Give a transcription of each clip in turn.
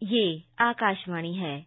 ये आकाशवाणी है।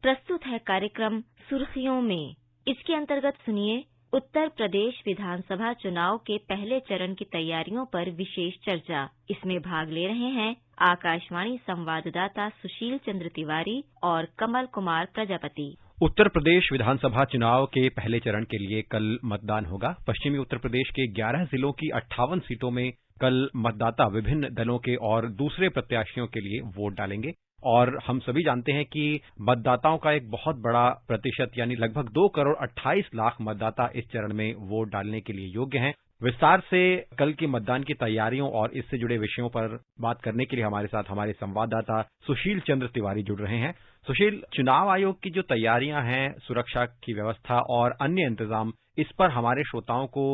प्रस्तुत है कार्यक्रम सुर्खियों में। इसके अंतर्गत सुनिए उत्तर प्रदेश विधानसभा चुनाव के पहले चरण की तैयारियों पर विशेष चर्चा। इसमें भाग ले रहे हैं आकाशवाणी संवाददाता सुशील चंद्र तिवारी और कमल कुमार प्रजापति। उत्तर प्रदेश विधानसभा चुनाव के पहले चरण के लिए कल मतदान होगा। पश्चिमी उत्तर प्रदेश के 11 जिलों की 58 सीटों में कल मतदाता विभिन्न दलों के और दूसरे प्रत्याशियों के लिए वोट डालेंगे और हम सभी जानते हैं कि मतदाताओं का एक बहुत बड़ा प्रतिशत यानी लगभग 2 करोड़ 28 लाख मतदाता इस चरण में वोट डालने के लिए योग्य हैं। विस्तार से कल की मतदान की तैयारियों और इससे जुड़े विषयों पर बात करने के लिए हमारे साथ हमारे संवाददाता सुशील चंद्र तिवारी जुड़ रहे हैं। सुशील, चुनाव आयोग की जो तैयारियां हैं, सुरक्षा की व्यवस्था और अन्य इंतजाम, इस पर हमारे श्रोताओं को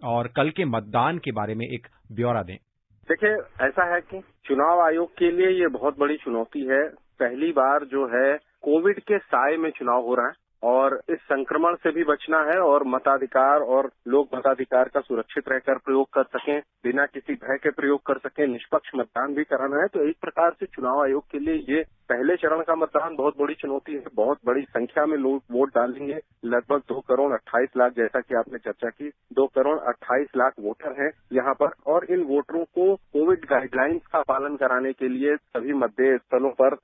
और कल के मतदान के बारे में एक ब्यौरा दें। देखिए, ऐसा है कि चुनाव आयोग के लिए ये बहुत बड़ी चुनौती है। पहली बार जो है कोविड के साए में चुनाव हो रहा है और इस संक्रमण से भी बचना है और मताधिकार और लोग मताधिकार का सुरक्षित रहकर प्रयोग कर सकें, बिना किसी भय के प्रयोग कर सकें, निष्पक्ष मतदान भी कराना है। तो एक प्रकार से चुनाव आयोग के लिए ये पहले चरण का मतदान बहुत बड़ी चुनौती है। बहुत बड़ी संख्या में लोग वोट डालेंगे। लगभग 2 करोड़ 28 लाख, जैसा कि आपने चर्चा की, 2 करोड़ 28 लाख वोटर हैं यहाँ पर और इन वोटरों को कोविड गाइडलाइंस का पालन कराने के लिए सभी मतदेय स्थलों पर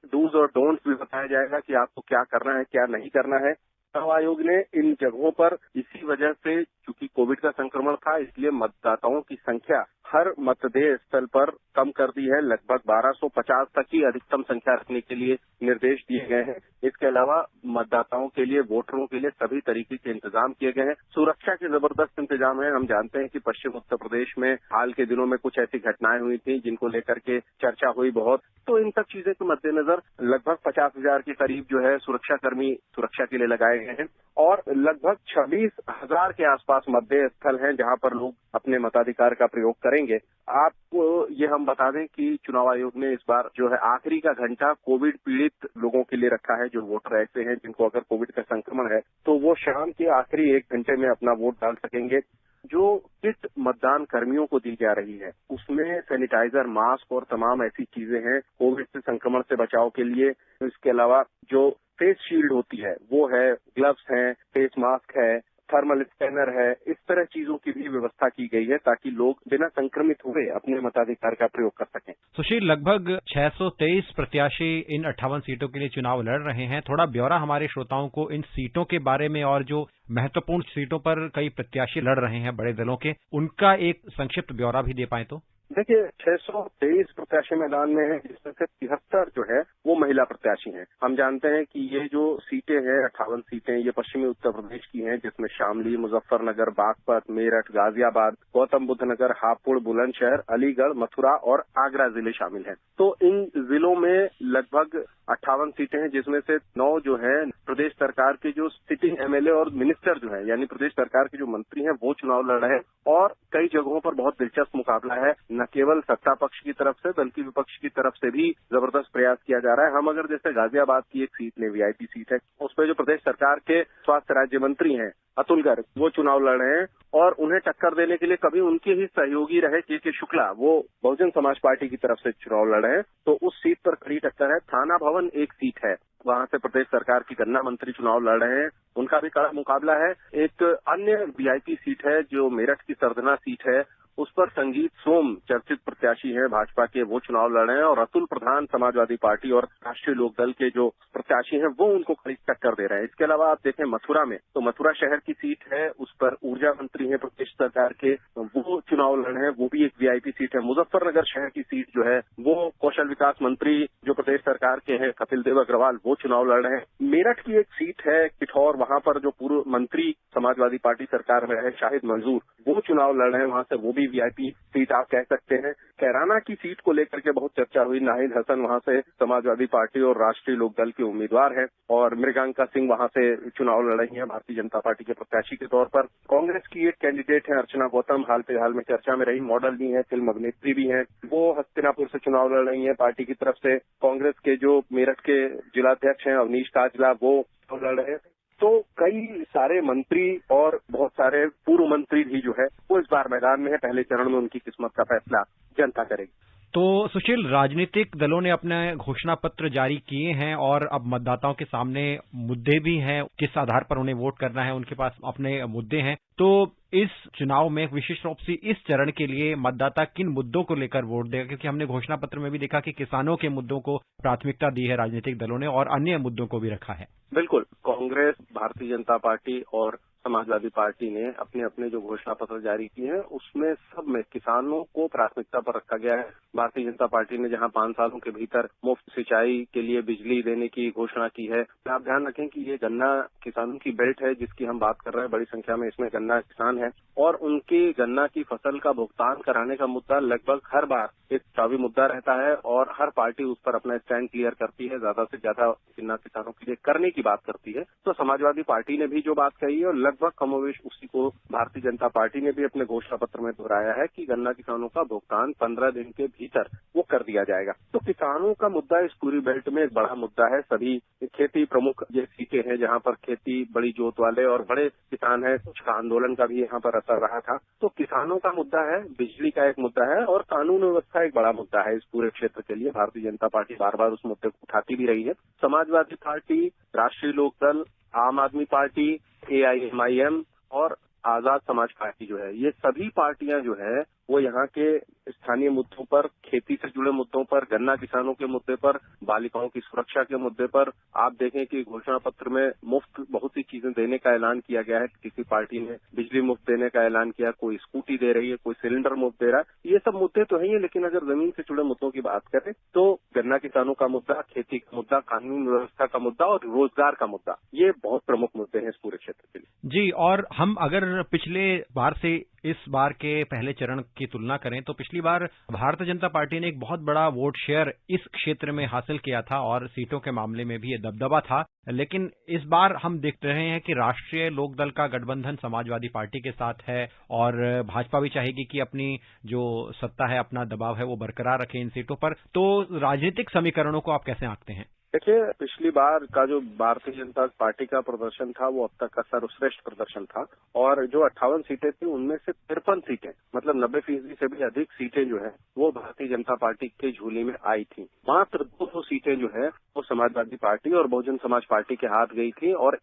डूज और डोंट्स भी बताया जाएगा कि आपको क्या करना है, क्या नहीं करना है। चुनाव आयोग ने इन जगहों पर इसी वजह से, चूंकि कोविड का संक्रमण था, इसलिए मतदाताओं की संख्या हर मतदेय स्थल पर कम कर दी है। लगभग 1250 तक की अधिकतम संख्या रखने के लिए निर्देश दिए गए हैं। इसके अलावा मतदाताओं के लिए, वोटरों के लिए सभी तरीके के इंतजाम किए गए हैं। सुरक्षा के जबरदस्त इंतजाम है। हम जानते हैं कि पश्चिम उत्तर प्रदेश में हाल के दिनों में कुछ ऐसी घटनाएं हुई थी जिनको लेकर के चर्चा हुई बहुत। तो इन सब चीजों के मद्देनजर लगभग 50,000 के करीब जो है सुरक्षाकर्मी सुरक्षा के लिए लगाए गए हैं और लगभग 26,000 के आसपास मतदेय स्थल हैं जहां पर लोग अपने मताधिकार का प्रयोग करेंगे। आपको ये हम बता दें कि चुनाव आयोग ने इस बार जो है आखिरी का घंटा कोविड पीड़ित लोगों के लिए रखा है। जो वोटर ऐसे हैं जिनको अगर कोविड का संक्रमण है तो वो शाम के आखिरी 1 घंटे में अपना वोट डाल सकेंगे। जो किट मतदान कर्मियों को दी जा रही है उसमें सैनिटाइजर, मास्क और तमाम ऐसी चीजें हैं कोविड से संक्रमण से बचाव के लिए। इसके अलावा जो फेस शील्ड होती है वो है, ग्लव्स हैं, फेस मास्क है, थर्मल स्कैनर है, इस तरह चीजों की भी व्यवस्था की गई है ताकि लोग बिना संक्रमित हुए अपने मताधिकार का प्रयोग कर सकें। सुशील, लगभग 623 प्रत्याशी इन 58 सीटों के लिए चुनाव लड़ रहे हैं। थोड़ा ब्यौरा हमारे श्रोताओं को इन सीटों के बारे में और जो महत्वपूर्ण सीटों पर कई प्रत्याशी लड़ रहे हैं बड़े दलों के, उनका एक संक्षिप्त ब्यौरा भी दे पाए तो। देखिए, 623 प्रत्याशी मैदान में है जिसमें से 73 जो है वो महिला प्रत्याशी हैं। हम जानते हैं कि ये जो सीटें हैं, 58 सीटें, ये पश्चिमी उत्तर प्रदेश की हैं जिसमें शामली, मुजफ्फरनगर, बागपत, मेरठ, गाजियाबाद, गौतम बुद्ध नगर, हापुड़, बुलंदशहर, अलीगढ़, मथुरा और आगरा जिले शामिल हैं। तो इन जिलों में लगभग 58 सीटें हैं जिसमें से 9 जो है प्रदेश सरकार के जो सिटिंग एमएलए और मिनिस्टर जो है यानी प्रदेश सरकार के जो मंत्री हैं वो चुनाव लड़ रहे हैं और कई जगहों पर बहुत दिलचस्प मुकाबला है। न केवल सत्ता पक्ष की तरफ से बल्कि विपक्ष की तरफ से भी जबरदस्त प्रयास किया जा रहा है। हम अगर जैसे गाजियाबाद की एक सीट ने, वीआईपी सीट है, उस पर जो प्रदेश सरकार के स्वास्थ्य राज्य मंत्री हैं अतुल गर्ग, वो चुनाव लड़ रहे हैं और उन्हें टक्कर देने के लिए कभी उनके ही सहयोगी रहे के शुक्ला, वो बहुजन समाज पार्टी की तरफ से चुनाव लड़ रहे हैं। तो उस सीट पर कड़ी टक्कर है। थाना भवन एक सीट है, वहां से प्रदेश सरकार की गन्ना मंत्री चुनाव लड़ रहे हैं, उनका भी कड़ा मुकाबला है। एक अन्य वीआईपी सीट है जो मेरठ की सरदना सीट है, उस पर संगीत सोम चर्चित प्रत्याशी हैं भाजपा के, वो चुनाव लड़ रहे हैं और अतुल प्रधान समाजवादी पार्टी और राष्ट्रीय लोकदल के जो प्रत्याशी हैं वो उनको कड़ी टक्कर दे रहे हैं। इसके अलावा आप देखें मथुरा में, तो मथुरा शहर की सीट है, उस पर ऊर्जा मंत्री हैं प्रदेश सरकार के, वो चुनाव लड़ रहे हैं, वो भी एक वीआईपी सीट है। मुजफ्फरनगर शहर की सीट जो है वो कौशल विकास मंत्री जो प्रदेश सरकार के हैं कपिल देव अग्रवाल, वो चुनाव लड़ रहे हैं। मेरठ की एक सीट है किठौर, वहां पर जो पूर्व मंत्री समाजवादी पार्टी सरकार में रहे शाहिद मंजूर, वो चुनाव लड़ रहे हैं, वहां से वो भी वीआईपी सीट आप कह सकते हैं। कैराना की सीट को लेकर के बहुत चर्चा हुई। नाहिद हसन वहां से समाजवादी पार्टी और राष्ट्रीय लोकदल के उम्मीदवार हैं और मृगांका सिंह वहां से चुनाव लड़ रही हैं भारतीय जनता पार्टी के प्रत्याशी के तौर पर। कांग्रेस की एक कैंडिडेट है अर्चना गौतम, हाल फिलहाल में चर्चा में रही, मॉडल भी है, फिल्म अभिनेत्री भी हैं, वो हस्तिनापुर से चुनाव लड़ रही हैं पार्टी की तरफ से। कांग्रेस के जो मेरठ के जिलाध्यक्ष हैं अवनीश काजला, वो लड़ रहे हैं। तो कई सारे मंत्री और बहुत सारे पूर्व मंत्री भी जो है वो इस बार मैदान में है। पहले चरण में उनकी किस्मत का फैसला जनता करेगी। तो सुशील, राजनीतिक दलों ने अपने घोषणा पत्र जारी किए हैं और अब मतदाताओं के सामने मुद्दे भी हैं, किस आधार पर उन्हें वोट करना है, उनके पास अपने मुद्दे हैं। तो इस चुनाव में विशेष रूप से इस चरण के लिए मतदाता किन मुद्दों को लेकर वोट देगा? क्योंकि हमने घोषणा पत्र में भी देखा कि किसानों के मुद्दों को प्राथमिकता दी है राजनीतिक दलों ने और अन्य मुद्दों को भी रखा है। बिल्कुल, कांग्रेस, भारतीय जनता पार्टी और समाजवादी पार्टी ने अपने अपने जो घोषणा पत्र जारी किए हैं उसमें सब में किसानों को प्राथमिकता पर रखा गया है। भारतीय जनता पार्टी ने जहां 5 सालों के भीतर मुफ्त सिंचाई के लिए बिजली देने की घोषणा की है। आप ध्यान रखें कि ये गन्ना किसानों की बेल्ट है जिसकी हम बात कर रहे हैं। बड़ी संख्या में इसमें गन्ना किसान है और उनकी गन्ना की फसल का भुगतान कराने का मुद्दा लगभग हर बार एक चुनावी मुद्दा रहता है और हर पार्टी उस पर अपना स्टैंड क्लियर करती है, ज्यादा से ज्यादा गन्ना किसानों के लिए करने की बात करती है। तो समाजवादी पार्टी ने भी जो बात कही है और लगभग कमोवेश उसी को भारतीय जनता पार्टी ने भी अपने घोषणा पत्र में दोहराया है कि गन्ना किसानों का भुगतान 15 दिन के भीतर वो कर दिया जाएगा। तो किसानों का मुद्दा इस पूरी बेल्ट में एक बड़ा मुद्दा है। सभी खेती प्रमुख ये सीटें हैं जहां पर खेती बड़ी जोत वाले और बड़े किसान हैं। कुछ का आंदोलन का भी यहाँ पर असर रहा था। तो किसानों का मुद्दा है, बिजली का एक मुद्दा है और कानून व्यवस्था एक बड़ा मुद्दा है इस पूरे क्षेत्र के लिए। भारतीय जनता पार्टी बार बार उस मुद्दे को उठाती भी रही है। समाजवादी पार्टी, राष्ट्रीय लोकदल, आम आदमी पार्टी, AIMIM और आजाद समाज पार्टी जो है, ये सभी पार्टियां जो है वो यहाँ के स्थानीय मुद्दों पर, खेती से जुड़े मुद्दों पर, गन्ना किसानों के मुद्दे पर, बालिकाओं की सुरक्षा के मुद्दे पर, आप देखें कि घोषणा पत्र में मुफ्त बहुत सी चीजें देने का ऐलान किया गया है। किसी पार्टी ने बिजली मुफ्त देने का ऐलान किया, कोई स्कूटी दे रही है, कोई सिलेंडर मुफ्त दे रहा है। ये सब मुद्दे तो हैं, लेकिन अगर जमीन से जुड़े मुद्दों की बात करें तो गन्ना किसानों का मुद्दा, खेती का मुद्दा, कानून व्यवस्था का मुद्दा और रोजगार का मुद्दा, ये बहुत प्रमुख मुद्दे हैं इस पूरे क्षेत्र के लिए। जी, और हम अगर पिछले बार से इस बार के पहले चरण की तुलना करें तो पिछली बार भारतीय जनता पार्टी ने एक बहुत बड़ा वोट शेयर इस क्षेत्र में हासिल किया था और सीटों के मामले में भी ये दबदबा था। लेकिन इस बार हम देख रहे हैं कि राष्ट्रीय लोकदल का गठबंधन समाजवादी पार्टी के साथ है और भाजपा भी चाहेगी कि अपनी जो सत्ता है, अपना दबाव है, वो बरकरार रखे इन सीटों पर। तो राजनीतिक समीकरणों को आप कैसे आंकते हैं? देखिए, पिछली बार का जो भारतीय जनता पार्टी का प्रदर्शन था वो अब तक का सर्वश्रेष्ठ प्रदर्शन था और जो 58 सीटें थी उनमें से 53 सीटें, मतलब 90% से भी अधिक सीटें जो है वो भारतीय जनता पार्टी के झोली में आई थी। मात्र 200 सीटें जो है वो समाजवादी पार्टी और बहुजन समाज पार्टी के हाथ गई थी और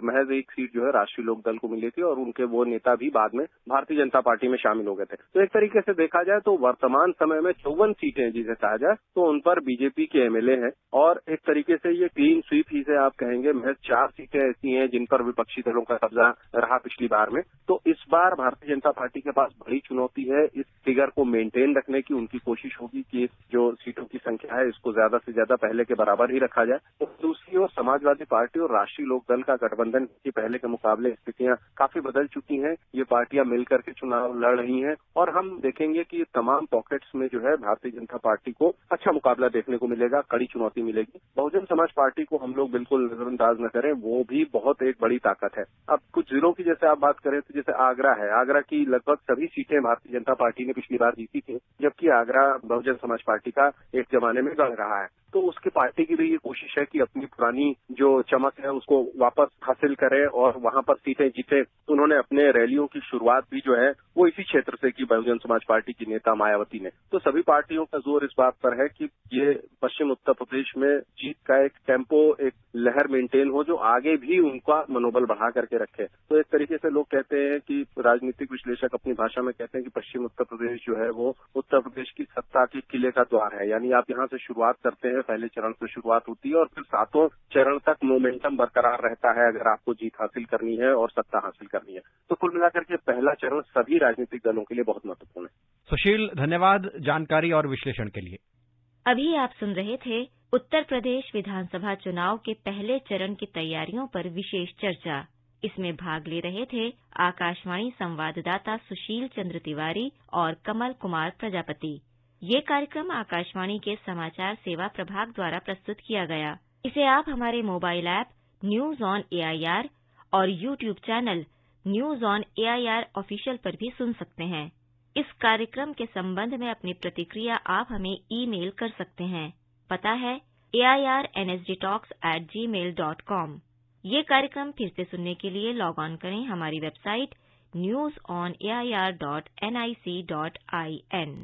महज एक सीट जो है राष्ट्रीय लोकदल को मिली थी और उनके वो नेता भी बाद में भारतीय जनता पार्टी में शामिल हो गए थे। तो एक तरीके से देखा जाए तो वर्तमान समय में 54 सीटें जिसे कहा जाए तो उन पर बीजेपी के MLA हैं और एक तरीके से ये क्लीन स्वीप ही से आप कहेंगे। महज 4 सीटें ऐसी हैं जिन पर विपक्षी दलों का कब्जा रहा पिछली बार में। तो इस बार भारतीय जनता पार्टी के पास बड़ी चुनौती है। इस फिगर को मेंटेन रखने की उनकी कोशिश होगी कि जो सीटों की संख्या है इसको ज्यादा से ज्यादा पहले के बराबर ही रखा जाए। तो दूसरी ओर समाजवादी पार्टी और राष्ट्रीय लोकदल का गठबंधन की पहले के मुकाबले स्थितियां काफी बदल चुकी हैं। ये पार्टियां मिलकर के चुनाव लड़ रही हैं और हम देखेंगे कि तमाम पॉकेट्स में जो है भारतीय जनता पार्टी को अच्छा मुकाबला देखने को मिलेगा, कड़ी चुनौती मिलेगी। बहुजन समाज पार्टी को हम लोग बिल्कुल नजरअंदाज न करें, वो भी बहुत एक बड़ी ताकत है। अब कुछ जिलों की जैसे आप बात करें तो जैसे आगरा है, आगरा की लगभग सभी सीटें भारतीय जनता पार्टी ने पिछली बार जीती थी, जबकि आगरा बहुजन समाज पार्टी का एक जमाने में गढ़ रहा है। तो उसकी पार्टी की भी ये कोशिश है कि अपनी पुरानी जो चमक है उसको वापस हासिल करे और वहां पर सीटें जीते। तो उन्होंने अपने रैलियों की शुरुआत भी जो है वो इसी क्षेत्र से की बहुजन समाज पार्टी की नेता मायावती ने। तो सभी पार्टियों का जोर इस बात पर है कि ये पश्चिम उत्तर प्रदेश में जीत का एक टेम्पो, एक लहर मेंटेन हो जो आगे भी उनका मनोबल बढ़ा करके रखे। तो एक तरीके से लोग कहते हैं कि राजनीतिक विश्लेषक अपनी भाषा में कहते हैं कि पश्चिम उत्तर प्रदेश जो है वो उत्तर प्रदेश की सत्ता के किले का द्वार है। यानी आप यहाँ से शुरुआत करते हैं, पहले चरण से शुरुआत होती है और फिर 7 चरण तक मोमेंटम बरकरार रहता है अगर आपको जीत हासिल करनी है और सत्ता हासिल करनी है। तो कुल मिलाकर के पहला चरण सभी राजनीतिक दलों के लिए बहुत महत्वपूर्ण है। सुशील, धन्यवाद जानकारी और विश्लेषण के लिए। अभी आप सुन रहे थे उत्तर प्रदेश विधानसभा चुनाव के पहले चरण की तैयारियों पर विशेष चर्चा। इसमें भाग ले रहे थे आकाशवाणी संवाददाता सुशील चंद्र तिवारी और कमल कुमार प्रजापति। ये कार्यक्रम आकाशवाणी के समाचार सेवा प्रभाग द्वारा प्रस्तुत किया गया। इसे आप हमारे mobile app news on AIR और YouTube channel news on AIR official पर भी सुन सकते हैं। इस कार्यक्रम के संबंध में अपनी प्रतिक्रिया आप हमें ईमेल कर सकते हैं। पता है airnsdtalks@gmail.com। ये कार्यक्रम फिर से सुनने के लिए लॉग ऑन करें हमारी वेबसाइट newsonair.nic.in।